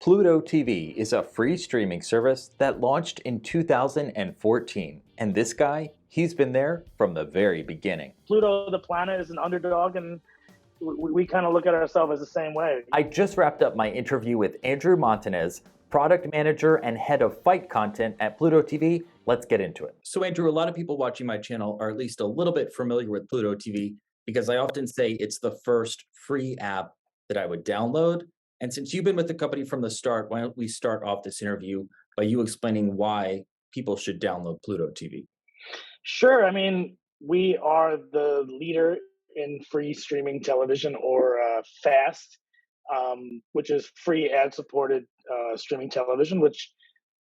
Pluto TV is a free streaming service that launched in 2014. And this guy, he's been there from the very beginning. Pluto, the planet, is an underdog, and we kind of look at ourselves as the same way. I just wrapped up my interview with Andrew Montanez, product manager and head of fight content at Pluto TV. Let's get into it. So Andrew, a lot of people watching my channel are at least a little bit familiar with Pluto TV because I often say it's the first free app that I would download. And since you've been with the company from the start, why don't we start off this interview by you explaining why people should download Pluto TV? Sure. I mean, we are the leader in free streaming television, or FAST, which is free ad-supported streaming television, which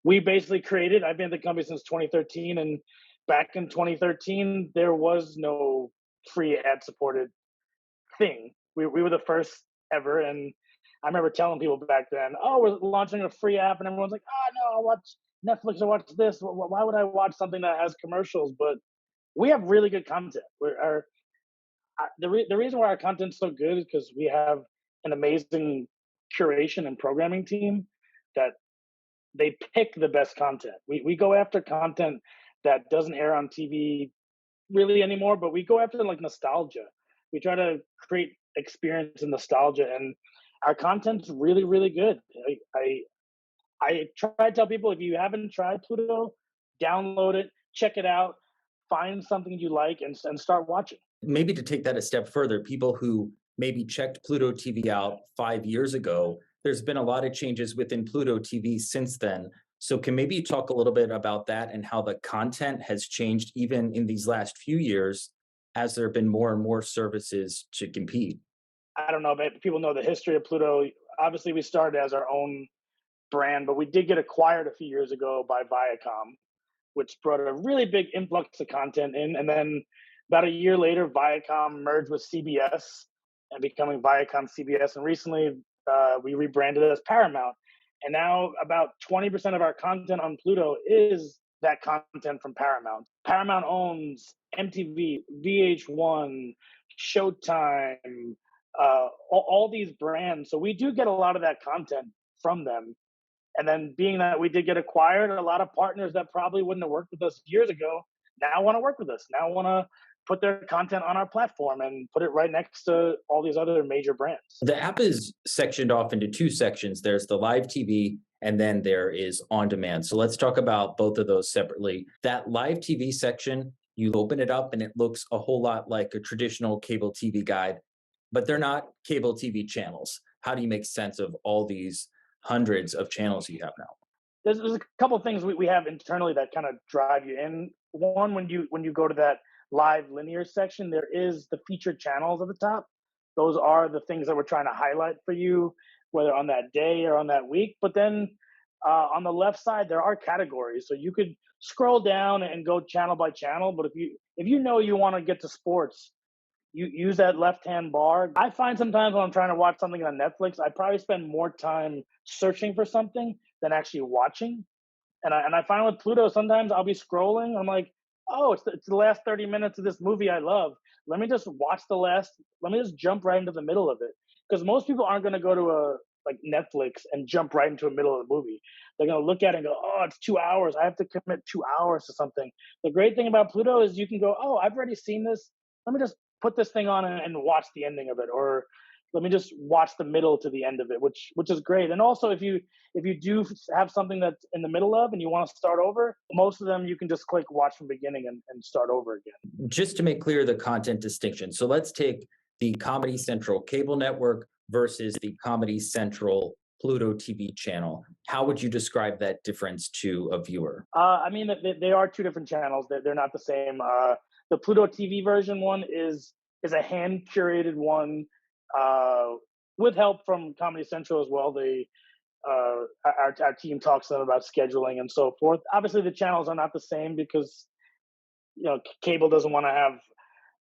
we basically created. I've been at the company since 2013, and back in 2013, there was no free ad-supported thing. We were the first ever, and I remember telling people back then, "Oh, we're launching a free app," and everyone's like, "Oh no, I'll watch Netflix or watch this. Why would I watch something that has commercials?" But we have really good content. The reason why our content's so good is because we have an amazing curation and programming team that they pick the best content. We go after content that doesn't air on TV really anymore, but we go after like nostalgia. We try to create experience and nostalgia, and our content's really, really good. I try to tell people, if you haven't tried Pluto, download it, check it out, find something you like, and start watching. Maybe to take that a step further, people who maybe checked Pluto TV out 5 years ago, there's been a lot of changes within Pluto TV since then. So can maybe you talk a little bit about that and how the content has changed even in these last few years as there have been more and more services to compete? I don't know if people know the history of Pluto. Obviously, we started as our own brand, but we did get acquired a few years ago by Viacom, which brought a really big influx of content in. And then about a year later, Viacom merged with CBS and becoming Viacom CBS. And recently, we rebranded as Paramount. And now about 20% of our content on Pluto is that content from Paramount. Paramount owns MTV, VH1, Showtime, all these brands. So we do get a lot of that content from them. And then being that we did get acquired, a lot of partners that probably wouldn't have worked with us years ago now want to work with us, now want to put their content on our platform and put it right next to all these other major brands. The app is sectioned off into two sections. There's the live TV and then there is on demand. So let's talk about both of those separately. That live TV section, you open it up and it looks a whole lot like a traditional cable TV guide, but they're not cable TV channels. How do you make sense of all these hundreds of channels you have now? There's a couple of things we have internally that kind of drive you in. One, when you go to that live linear section, there is the featured channels at the top. Those are the things that we're trying to highlight for you, whether on that day or on that week. But then on the left side, there are categories, so you could scroll down and go channel by channel. But if you know you want to get to sports, you use that left-hand bar. I find sometimes when I'm trying to watch something on Netflix, I probably spend more time searching for something than actually watching. And I find with Pluto, sometimes I'll be scrolling. I'm like, oh, it's the last 30 minutes of this movie I love. Let me just jump right into the middle of it. Because most people aren't going to go to like Netflix and jump right into the middle of the movie. They're going to look at it and go, oh, it's 2 hours. I have to commit 2 hours to something. The great thing about Pluto is you can go, oh, I've already seen this. Let me just put this thing on and watch the ending of it, or let me just watch the middle to the end of it, which is great. And also, if you do have something that's in the middle of and you want to start over, most of them you can just click watch from beginning and start over again. Just to make clear the content distinction. So let's take the Comedy Central cable network versus the Comedy Central Pluto TV channel. How would you describe that difference to a viewer? I mean, they are two different channels. They're not the same. The Pluto TV version one is a hand curated one with help from Comedy Central as well. Our team talks to them about scheduling and so forth. Obviously, the channels are not the same because cable doesn't want to have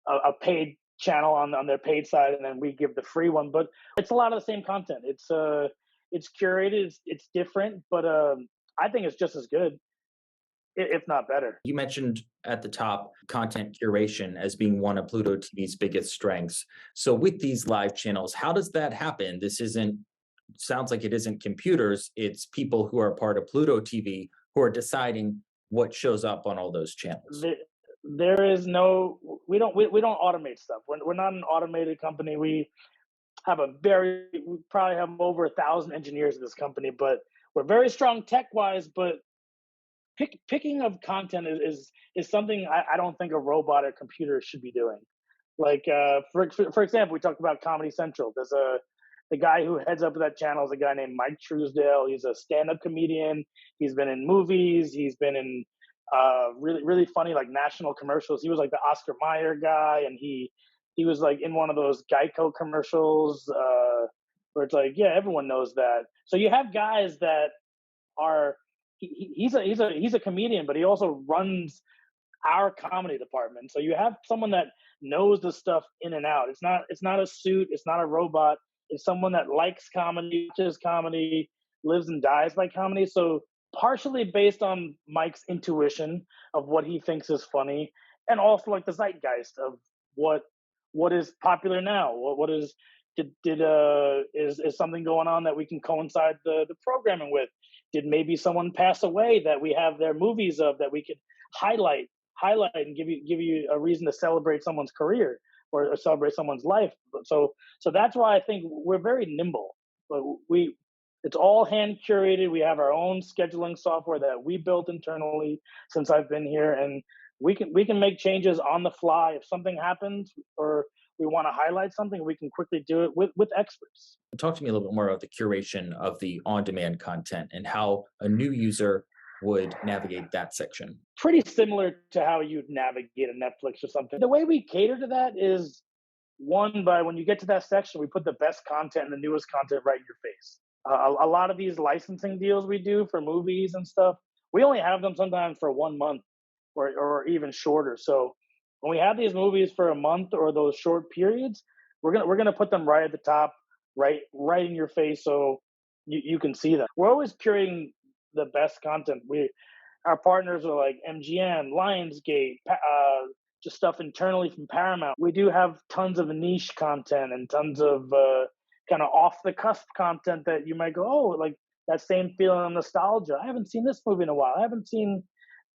a paid channel on their paid side, and then we give the free one. But it's a lot of the same content. It's curated. It's different, but I think it's just as good, if not better. You mentioned at the top content curation as being one of Pluto TV's biggest strengths. So with these live channels, how does that happen? This isn't sounds like it isn't computers, it's people who are part of Pluto TV who are deciding what shows up on all those channels. The, there is no, we don't automate stuff. We're not an automated company. We probably have over 1,000 engineers in this company, but we're very strong tech wise. But picking of content is something I don't think a robot or computer should be doing. Like for example, we talked about Comedy Central. There's a the guy who heads up that channel is a guy named Mike Truesdale. He's a stand-up comedian. He's been in movies. He's been in really funny like national commercials. He was like the Oscar Mayer guy, and he was like in one of those Geico commercials where it's like, yeah, everyone knows that. So you have guys that are he's a comedian, but he also runs our comedy department. So you have someone that knows the stuff in and out. It's not a suit. It's not a robot. It's someone that likes comedy, watches comedy, lives and dies by comedy. So partially based on Mike's intuition of what he thinks is funny, and also like the zeitgeist of what what is popular now. What is did is something going on that we can coincide the programming with? Did maybe someone pass away that we have their movies of that we could highlight and give you a reason to celebrate someone's career or celebrate someone's life. So that's why I think we're very nimble. But we it's all hand curated. We have our own scheduling software that we built internally since I've been here, and we can make changes on the fly if something happens or we want to highlight something. We can quickly do it with experts. Talk to me a little bit more about the curation of the on demand content and how a new user would navigate that section. Pretty similar to how you'd navigate a Netflix or something. The way we cater to that is one by when you get to that section, we put the best content and the newest content right in your face. A lot of these licensing deals we do for movies and stuff, we only have them sometimes for 1 month or even shorter. So when we have these movies for a month or those short periods, we're gonna put them right at the top, right in your face, so you can see them. We're always curating the best content. Our partners are like MGM, Lionsgate, just stuff internally from Paramount. We do have tons of niche content and tons of kind of off the cusp content that you might go, oh, like that same feeling of nostalgia. I haven't seen this movie in a while. I haven't seen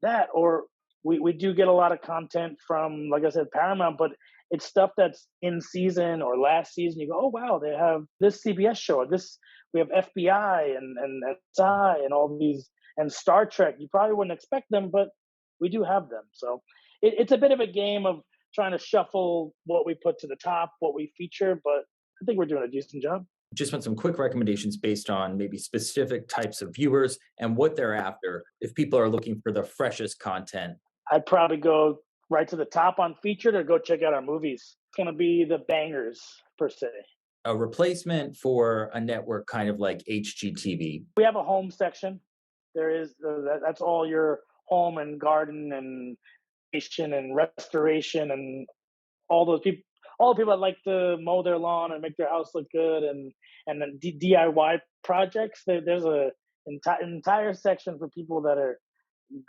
that. Or we do get a lot of content from, like I said, Paramount, but it's stuff that's in season or last season. You go, oh wow, they have this CBS show, or this we have FBI and SI and all these and Star Trek. You probably wouldn't expect them, but we do have them. So it's a bit of a game of trying to shuffle what we put to the top, what we feature, but I think we're doing a decent job. Just want some quick recommendations based on maybe specific types of viewers and what they're after. If people are looking for the freshest content, I'd probably go right to the top on featured or go check out our movies. It's going to be the bangers per se. a replacement for a network kind of like HGTV. We have a home section. There is that's all your home and garden and kitchen and restoration and all the people that like to mow their lawn and make their house look good and then DIY projects. There's a entire section for people that are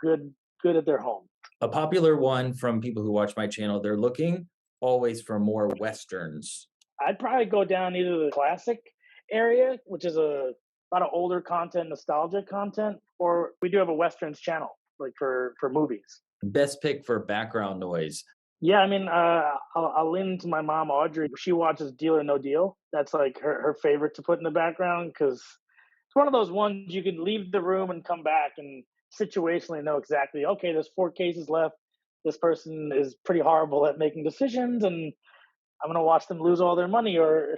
good at their home. A popular one from people who watch my channel, they're looking always for more westerns. I'd probably go down either the classic area, which is a lot of older content, nostalgic content, or we do have a westerns channel like for movies. Best pick for background noise. Yeah, I mean, I'll lean into my mom, Audrey. She watches Deal or No Deal. That's like her favorite to put in the background because it's one of those ones you can leave the room and come back and situationally know exactly, okay, there's 4 cases left. This person is pretty horrible at making decisions and I'm going to watch them lose all their money or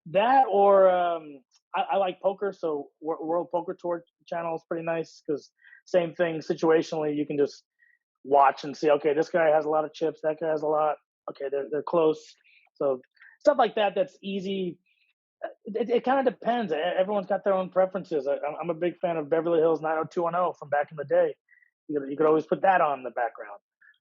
that. Or I like poker. So World Poker Tour channel is pretty nice because same thing situationally. You can just watch and see, okay, this guy has a lot of chips, that guy has a lot, okay, they're close. So stuff like that, that's easy. It kind of depends. Everyone's got their own preferences. I'm a big fan of Beverly Hills 90210 from back in the day. You could always put that on in the background.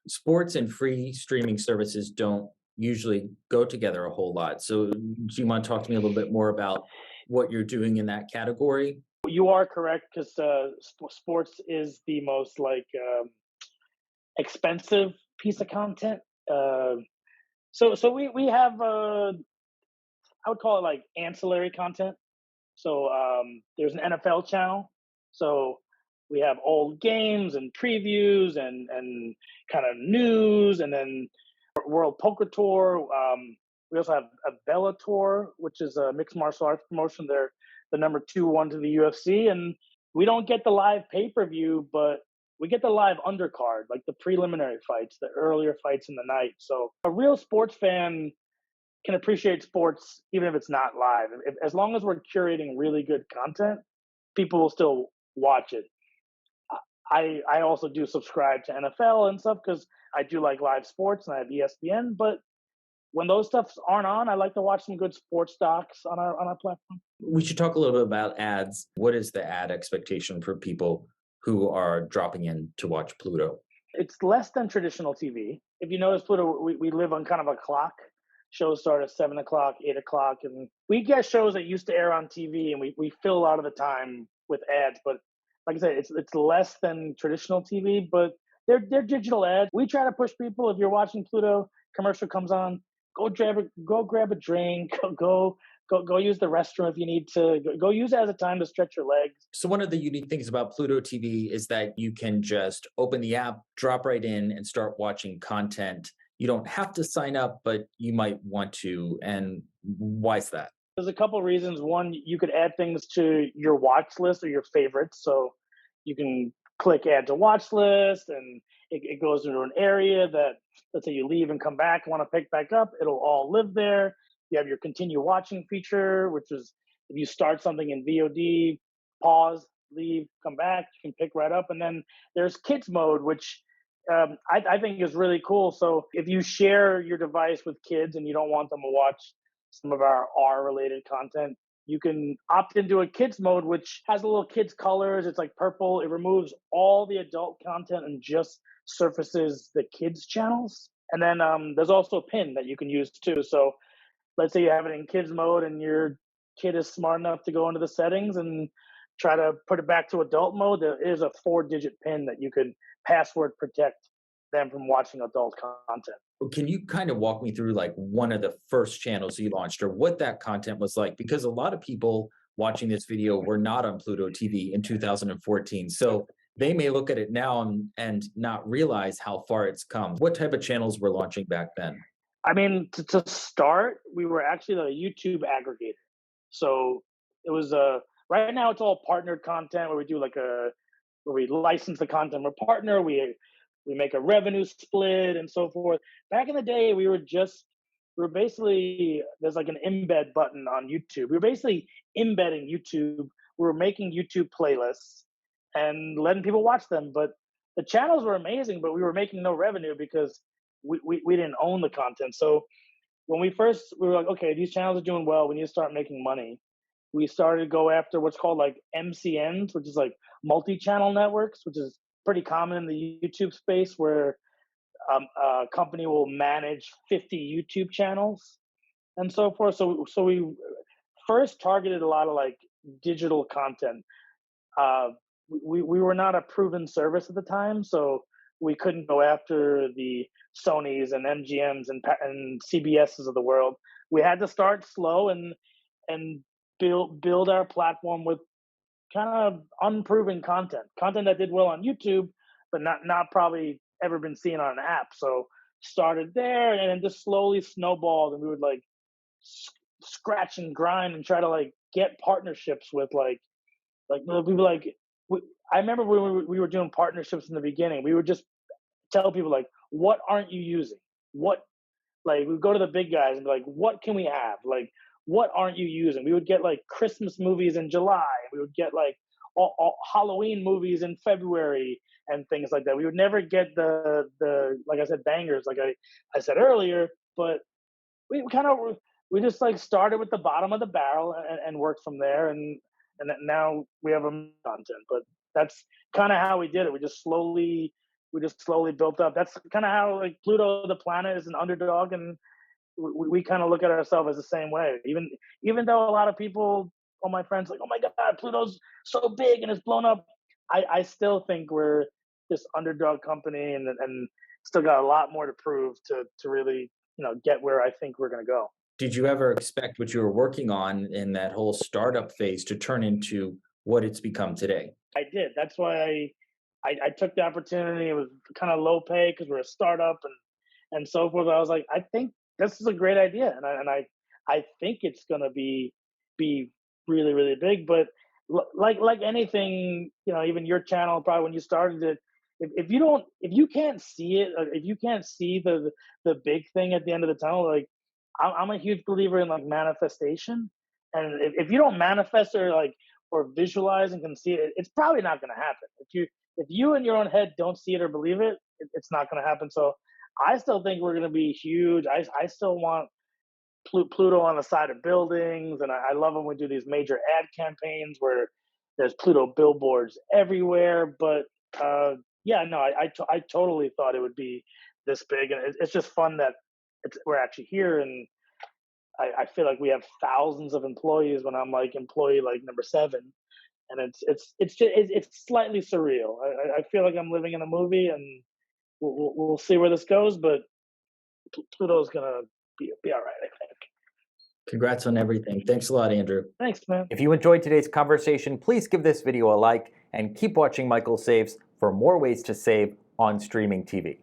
Sports and free streaming services don't usually go together a whole lot. So do you want to talk to me a little bit more about what you're doing in that category? You are correct because sports is the most expensive piece of content. So we have I would call it like ancillary content. So there's an NFL channel. So we have old games and previews and kind of news, and then World Poker Tour. We also have a Bellator, which is a mixed martial arts promotion. They're the number two one to the UFC, and we don't get the live pay per view, but we get the live undercard, like the preliminary fights, the earlier fights in the night. So a real sports fan can appreciate sports even if it's not live. As long as we're curating really good content, people will still watch it. I also do subscribe to NFL and stuff because I do like live sports and I have ESPN. But when those stuffs aren't on, I like to watch some good sports docs on our platform. We should talk a little bit about ads. What is the ad expectation for people who are dropping in to watch Pluto? It's less than traditional TV. If you notice, Pluto, we live on kind of a clock. Shows start at 7 o'clock, 8 o'clock, and we get shows that used to air on TV, and we fill a lot of the time with ads. But like I said, it's less than traditional TV, but they're digital ads. We try to push people. If you're watching Pluto, commercial comes on, go grab a drink, go use the restroom if you need to. Go use it as a time to stretch your legs. So one of the unique things about Pluto TV is that you can just open the app, drop right in, and start watching content. You don't have to sign up, but you might want to. And why is that? There's a couple reasons. One, you could add things to your watch list or your favorites. So you can click add to watch list, and it goes into an area that, let's say you leave and come back, want to pick back up, it'll all live there. You have your continue watching feature, which is if you start something in VOD, pause, leave, come back, you can pick right up. And then there's kids mode, which I think is really cool. So if you share your device with kids and you don't want them to watch some of our R related content, you can opt into a kids mode, which has a little kids colors. It's like purple. It removes all the adult content and just surfaces the kids channels. And then there's also a pin that you can use too. So let's say you have it in kids mode and your kid is smart enough to go into the settings and try to put it back to adult mode, there is a 4-digit pin that you could password protect them from watching adult content. Can you kind of walk me through like one of the first channels you launched or what that content was like? Because a lot of people watching this video were not on Pluto TV in 2014. So they may look at it now and not realize how far it's come. What type of channels were launching back then? I mean, to start, we were actually the YouTube aggregator. So it was right now it's all partnered content where we do where we license the content we're partner, we make a revenue split and so forth. Back in the day, we were basically there's like an embed button on YouTube. We were basically embedding YouTube. We were making YouTube playlists and letting people watch them. But the channels were amazing, but we were making no revenue because we didn't own the content. So when we were like, okay, these channels are doing well. We need to start making money. We started to go after what's called like MCNs, which is like multi-channel networks, which is pretty common in the YouTube space, where a company will manage 50 YouTube channels and so forth. So we first targeted a lot of like digital content. Uh, we were not a proven service at the time, so we couldn't go after the Sonys and MGMs and CBSs of the world. We had to start slow and build our platform with kind of unproven content that did well on YouTube, but not probably ever been seen on an app. So started there, and then just slowly snowballed, and we would like scratch and grind and try to like get partnerships with like we were like I remember when we were doing partnerships in the beginning, we would just tell people like, what aren't you using? What, like we would go to the big guys and be like, what can we have? Like, what aren't you using? We would get like Christmas movies in July. We would get like all Halloween movies in February and things like that. We would never get the like I said, bangers like I said earlier, but we kind of we just like started with the bottom of the barrel and worked from there, and now we have a content. But that's kind of how we did it. We just slowly built up. That's kind of how like Pluto the planet is an underdog, and we kind of look at ourselves as the same way. Even though a lot of people, all my friends, like, oh my God, Pluto's so big and it's blown up. I still think we're this underdog company, and still got a lot more to prove to really get where I think we're gonna go. Did you ever expect what you were working on in that whole startup phase to turn into what it's become today? I did. That's why I took the opportunity. It was kind of low pay because we're a startup and so forth. I was like, I think this is a great idea, and I think it's gonna be really really big. But like anything, even your channel, probably when you started it, if you can't see it, if you can't see the big thing at the end of the tunnel, like I'm a huge believer in like manifestation, and if you don't manifest or visualize and can see it, it's probably not going to happen. If you in your own head don't see it or believe it, it's not going to happen. So I still think we're going to be huge. I still want Pluto on the side of buildings, and I love when we do these major ad campaigns where there's Pluto billboards everywhere. But yeah, no, I totally thought it would be this big, and it's just fun that we're actually here, and I feel like we have thousands of employees when I'm like employee like number 7, and it's slightly surreal. I feel like I'm living in a movie, and we'll see where this goes, but Pluto's gonna be all right, I think. Congrats on everything. Thanks a lot, Andrew. Thanks, man. If you enjoyed today's conversation, please give this video a like and keep watching Michael Saves for more ways to save on streaming TV.